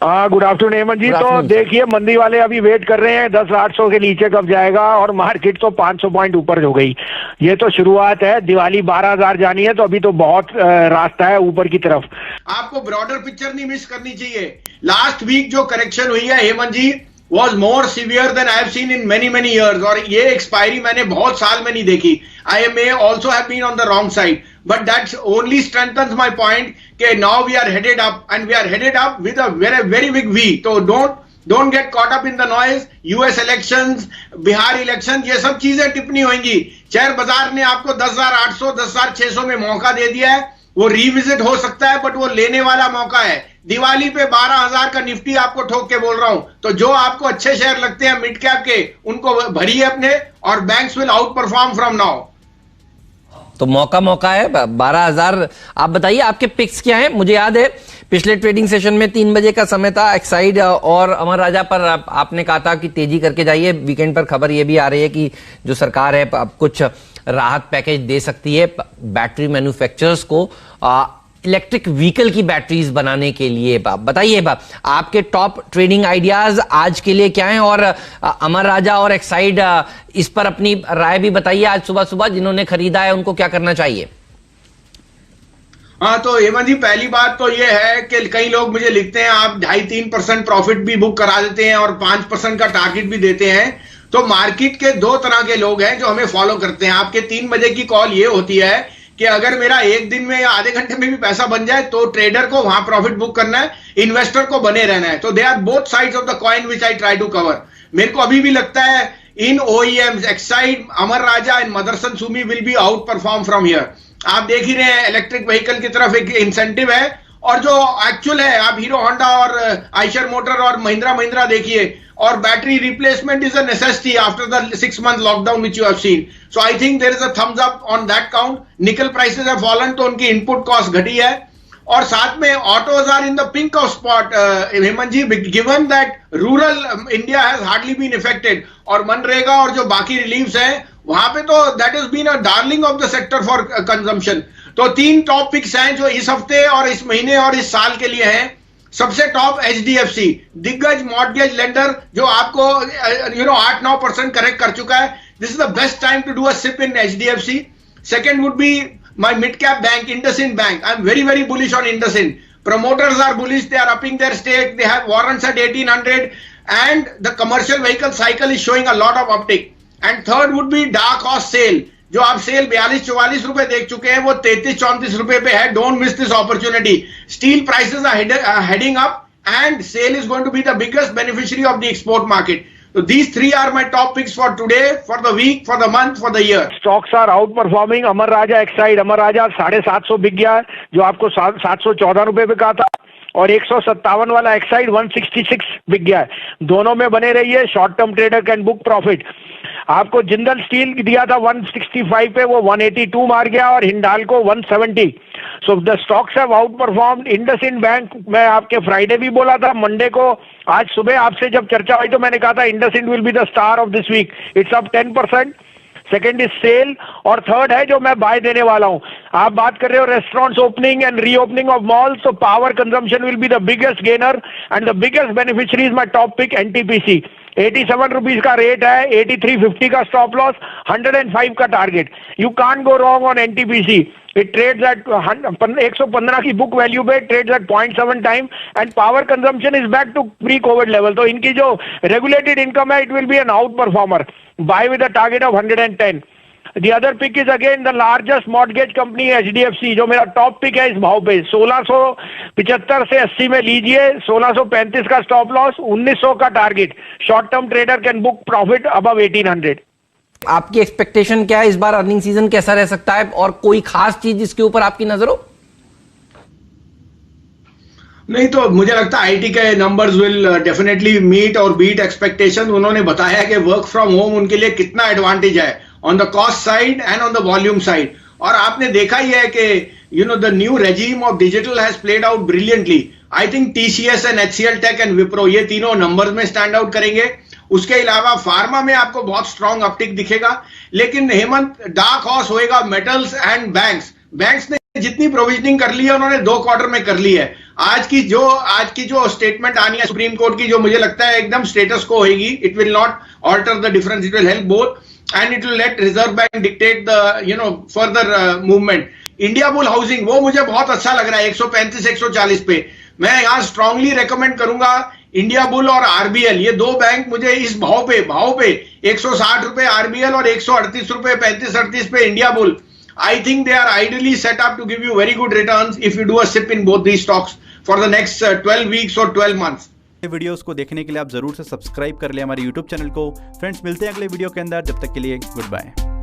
Good afternoon Hemant जी। तो देखिए मंदी वाले अभी वेट कर रहे हैं 10,800 के नीचे कब जाएगा, और मार्केट तो 500 पॉइंट ऊपर हो गई। ये तो शुरुआत है, दिवाली 12,000 जानी है, तो अभी तो बहुत रास्ता है ऊपर की तरफ। आपको ब्रॉडर पिक्चर नहीं मिस करनी चाहिए। लास्ट वीक जो करेक्शन हुई है हेमंत जी was more severe than I have seen in many years, और ये एक्सपायरी मैंने बहुत साल में नहीं देखी। I may also have been on the wrong side, but that only strengthens my point कि now we are headed up, and we are headed up with a very big V. So don't get caught up in the noise. US elections, Bihar election, ये सब चीजें टिप्पणी होंगी। Share बाजार ने आपको 10,800 10,600 में मौका दे दिया है, वो रिविजिट हो सकता है, बट वो लेने वाला मौका है। दिवाली पे 12,000 का निफ्टी आपको ठोक के बोल रहा हूं। तो जो आपको अच्छे शेयर लगते हैं मिड कैप के, उनको भरिए अपने, और banks will out perform from now. तो मौका है 12,000। आप बताइए आपके पिक्स क्या हैं? मुझे याद है पिछले ट्रेडिंग सेशन में 3 बजे का समय था, एक्साइड और अमर राजा पर आपने कहा था कि तेजी करके जाइए। वीकेंड पर खबर ये भी आ रही है कि जो सरकार है अब कुछ राहत पैकेज दे सकती है बैटरी मैन्युफैक्चरर्स को इलेक्ट्रिक व्हीकल की बैटरीज बनाने के लिए। बताइए आपके टॉप ट्रेडिंग आइडियाज आज के लिए क्या हैं, और अमर राजा और एक्साइड इस पर अपनी राय भी बताइए। आज सुबह जिन्होंने खरीदा है उनको क्या करना चाहिए? हाँ, तो हेमंत जी पहली बात तो ये है कि कई लोग मुझे लिखते हैं आप 2.5-3% प्रॉफिट भी बुक करा देते हैं और 5% का टारगेट भी देते हैं। तो मार्केट के दो तरह के लोग हैं जो हमें फॉलो करते हैं। आपके 3 बजे की कॉल ये होती है कि अगर मेरा एक दिन में या आधे घंटे में भी पैसा बन जाए तो ट्रेडर को वहां प्रॉफिट बुक करना है, इन्वेस्टर को बने रहना है। तो they are both sides of the coin which I try to cover. मेरे को अभी भी लगता है in OEMs, Exide, Amar Raja and Motherson Sumi will be outperform from here. आप देख ही रहे हैं इलेक्ट्रिक व्हीकल की तरफ एक इंसेंटिव है, और जो एक्चुअल है आप हीरो होंडा और आइशर मोटर और महिंद्रा देखिए, और battery replacement is a necessity after the 6 month lockdown which you have seen. So I think there is a thumbs up on that count. Nickel prices have fallen, तो उनकी input cost घटी है, और साथ में autos are in the pink of spot Hemant ji, given that rural India has hardly been affected, और मनरेगा और जो बाकी रिलीफ्स हैं वहां पे तो that is been a darling of the sector for consumption. तो 3 टॉप पिक्स हैं जो इस हफ्ते और इस महीने और इस साल के लिए हैं। सबसे टॉप HDFC, दिग्गज मॉर्गेज लेंडर, जो आपको 8-9% करेक्ट कर चुका है। This is the best time to do a SIP in HDFC। Second would be my mid cap bank, IndusInd Bank. I am very bullish on IndusInd. Promoters are bullish, they are upping their stake, they have warrants at 1800, and the commercial vehicle cycle is showing a lot of uptick. And third would be dark horse SAIL, जो आप cell 42-44 रुपए देख चुके हैं, वो 33-34 रुपए पे है। Don't miss this opportunity. Steel prices are heading up, and SAIL is going to be the biggest beneficiary of the export market. So these 3 are my top picks for today, for the week, for the month, for the year. Stocks are out performing. Amar Raja Exide, अमर राजा 750 बिक गया है, जो आपको 714 रुपए पे कहा था, और 157 वाला एक्साइड 166 बिक गया है। दोनों में बने रहिए, short term trader can book profit. आपको जिंदल स्टील दिया था 165 पे, वो 182 मार गया, और Hindalco 170। So the stocks have out performed. IndusInd bank मैं आपके फ्राइडे भी बोला था, मंडे को, आज सुबह आपसे जब चर्चा हुई तो मैंने कहा था IndusInd will be the star of this week. It's up 10%। Second is SAIL, और थर्ड है जो मैं बाय देने वाला हूं। आप बात कर रहे हो restaurants opening and reopening of malls, तो power consumption will be the biggest gainer, and the biggest beneficiary is my top pick NTPC। 87 rupees का रेट है, 83.50 का स्टॉप लॉस, 105 का target. You can't go wrong on NTPC। It trades at 115 की book value पे, trades at 0.7 time, and power consumption is back to pre covid level. तो इनकी जो regulated income है, it will be an outperformer. Buy with a target of 110। The other pick is again the largest mortgage company HDFC, जो मेरा top pick है इस भाव पे। 1675 से 80 में लीजिए, 1635 का स्टॉप लॉस, 1900 का target. Short term trader can book profit above 1800। आपकी एक्सपेक्टेशन क्या है इस बार? अर्निंग सीजन कैसा रह सकता है, और कोई खास चीज जिसके ऊपर आपकी नजर हो? नहीं, तो मुझे लगता है IT के नंबर्स विल डेफिनेटली मीट और बीट एक्सपेक्टेशन। उन्होंने बताया कि वर्क फ्रॉम होम उनके लिए कितना एडवांटेज है on the cost side and on the volume side. और आपने देखा ही है कि the new regime of digital has played out brilliantly. I think TCS and HCL tech and Wipro, ये तीनों नंबर्स में स्टैंड आउट करेंगे। उसके अलावा फार्मा में आपको बहुत स्ट्रॉन्ग अपटिक दिखेगा। लेकिन हेमंत, डार्क हॉर्स होएगा मेटल्स एंड बैंक्स। बैंक्स ने जितनी प्रोविजनिंग कर ली है उन्होंने 2 क्वार्टर में कर ली है। आज की जो स्टेटमेंट आनी है सुप्रीम कोर्ट की, जो मुझे लगता है एकदम स्टेटस को होगी, it will not alter the difference, it will help both and it will let Reserve Bank dictate the further movement. India Bull Housing वो मुझे बहुत अच्छा लग रहा है 135 140 पे। मैं यहाँ स्ट्रांगली रेकमेंड करूंगा इंडिया बुल और आरबीएल, ये 2 बैंक मुझे इस भाव पे 160 रुपए आरबीएल और 138 रुपए 35-38 पे India bull, I think they are ideally set up to give you very good returns if you do a sip in both these stocks for the next 12 weeks or 12 months. Videos को देखने के लिए आप जरूर से subscribe कर ले हमारे YouTube चैनल को। फ्रेंड्स मिलते हैं अगले वीडियो के अंदर, जब तक के लिए गुड बाय।